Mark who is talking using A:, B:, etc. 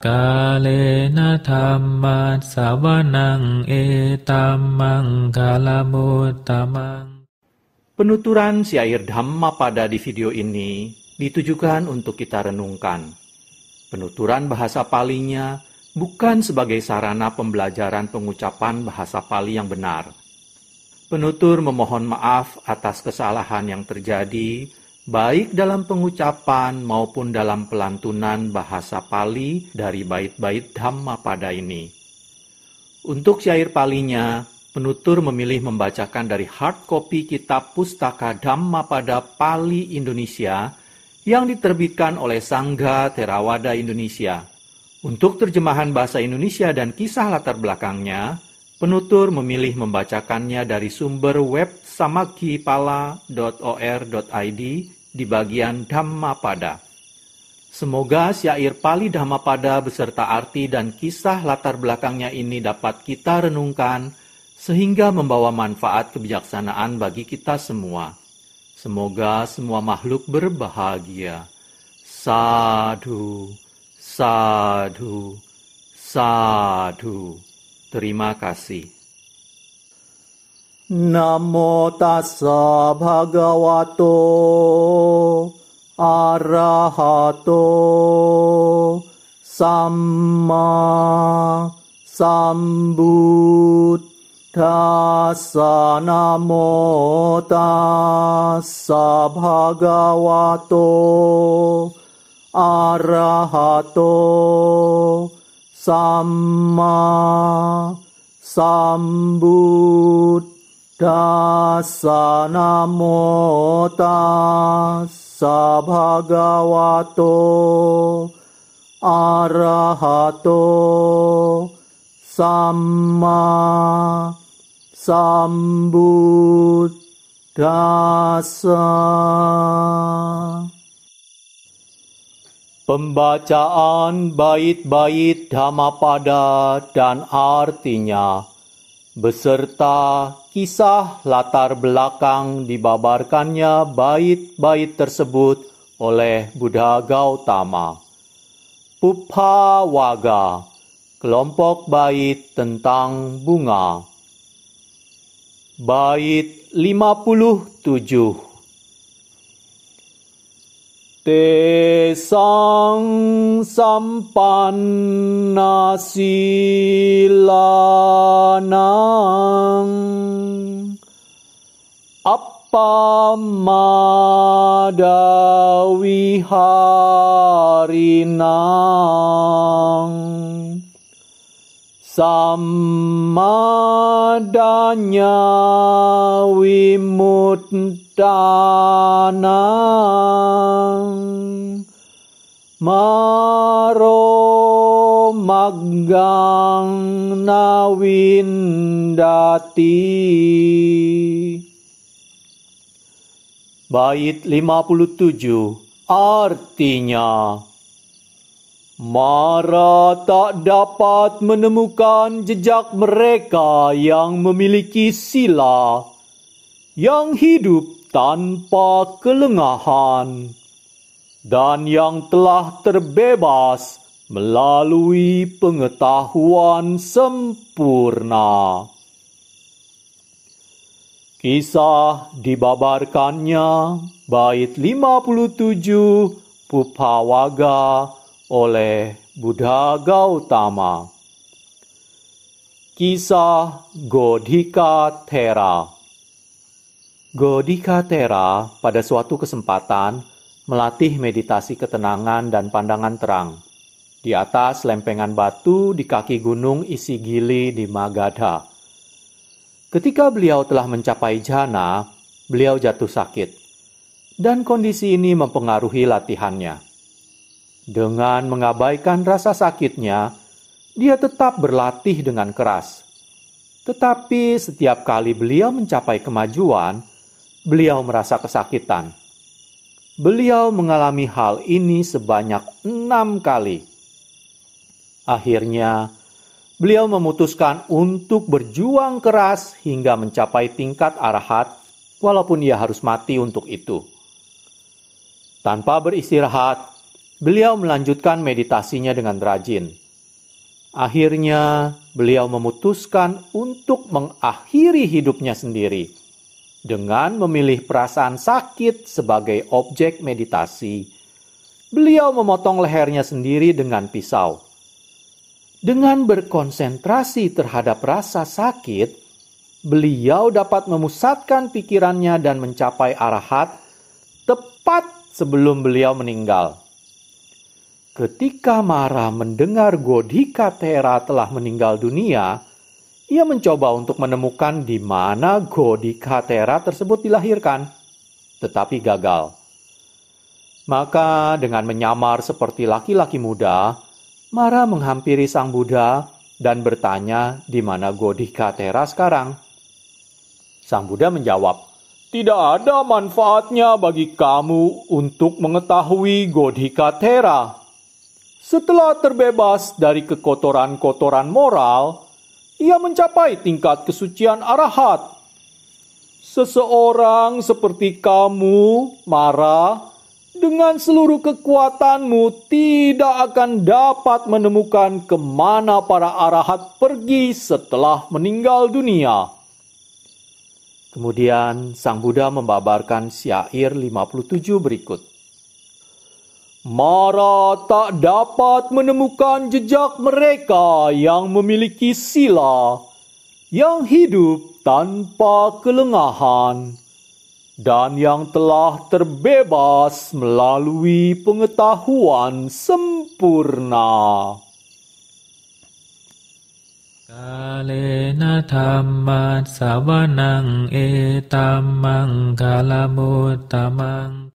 A: Kalena dhamma sawanang etamang kalamutamang.
B: Penuturan syair Dhammapada di video ini ditujukan untuk kita renungkan. Penuturan bahasa Palinya bukan sebagai sarana pembelajaran pengucapan bahasa Pali yang benar. Penutur memohon maaf atas kesalahan yang terjadi, baik dalam pengucapan maupun dalam pelantunan bahasa Pali dari bait-bait Dhammapada ini. Untuk syair Palinya, penutur memilih membacakan dari hard copy kitab Pustaka Dhammapada Pali Indonesia yang diterbitkan oleh Sangha Theravada Indonesia. Untuk terjemahan bahasa Indonesia dan kisah latar belakangnya, penutur memilih membacakannya dari sumber web samaggipala.or.id di bagian Dhammapada. Semoga syair Pali Dhammapada beserta arti dan kisah latar belakangnya ini dapat kita renungkan sehingga membawa manfaat kebijaksanaan bagi kita semua. Semoga semua makhluk berbahagia. Sadhu, sadhu, sadhu. Terima kasih.
C: Namo tassa bhagavato arahato samma sambuddhassa. Namo tassa bhagavato arahato samma sambuddhassa. Namo tassa bhagavato arahato samma sambuddhassa. Pembacaan bait-bait Dhammapada dan artinya beserta kisah latar belakang dibabarkannya bait-bait tersebut oleh Buddha Gautama. Pupphawaga, kelompok bait tentang bunga. Bait 57. Tesang sampanna silanang appamada viharinang sammadanya vimuttanang maro maggang nawindati. Bait 57 artinya, Mara tak dapat menemukan jejak mereka yang memiliki sila, yang hidup tanpa kelengahan, dan yang telah terbebas melalui pengetahuan sempurna. Kisah dibabarkannya bait 57 Pupphawaga oleh Buddha Gautama. Kisah Godhika Thera. Godhika Thera pada suatu kesempatan melatih meditasi ketenangan dan pandangan terang di atas lempengan batu di kaki gunung Isigili di Magadha. Ketika beliau telah mencapai jhana, beliau jatuh sakit, dan kondisi ini mempengaruhi latihannya. Dengan mengabaikan rasa sakitnya, dia tetap berlatih dengan keras. Tetapi setiap kali beliau mencapai kemajuan, beliau merasa kesakitan. Beliau mengalami hal ini sebanyak 6 kali. Akhirnya, beliau memutuskan untuk berjuang keras hingga mencapai tingkat arahat, walaupun ia harus mati untuk itu. Tanpa beristirahat, beliau melanjutkan meditasinya dengan rajin. Akhirnya, beliau memutuskan untuk mengakhiri hidupnya sendiri dengan memilih perasaan sakit sebagai objek meditasi. Beliau memotong lehernya sendiri dengan pisau. Dengan berkonsentrasi terhadap rasa sakit, beliau dapat memusatkan pikirannya dan mencapai arahat tepat sebelum beliau meninggal. Ketika Mara mendengar Godhikatera telah meninggal dunia, ia mencoba untuk menemukan di mana Godhikatera tersebut dilahirkan, tetapi gagal. Maka dengan menyamar seperti laki-laki muda, Mara menghampiri Sang Buddha dan bertanya di mana Godhikatera sekarang. Sang Buddha menjawab, "Tidak ada manfaatnya bagi kamu untuk mengetahui Godhikatera. Setelah terbebas dari kekotoran-kotoran moral, ia mencapai tingkat kesucian arahat. Seseorang seperti kamu, Mara, dengan seluruh kekuatanmu tidak akan dapat menemukan kemana para arahat pergi setelah meninggal dunia." Kemudian Sang Buddha membabarkan syair 57 berikut. Mara tak dapat menemukan jejak mereka yang memiliki sila, yang hidup tanpa kelengahan, dan yang telah terbebas melalui pengetahuan sempurna.
A: Kalena dhammat savanang etammang kalamuttamang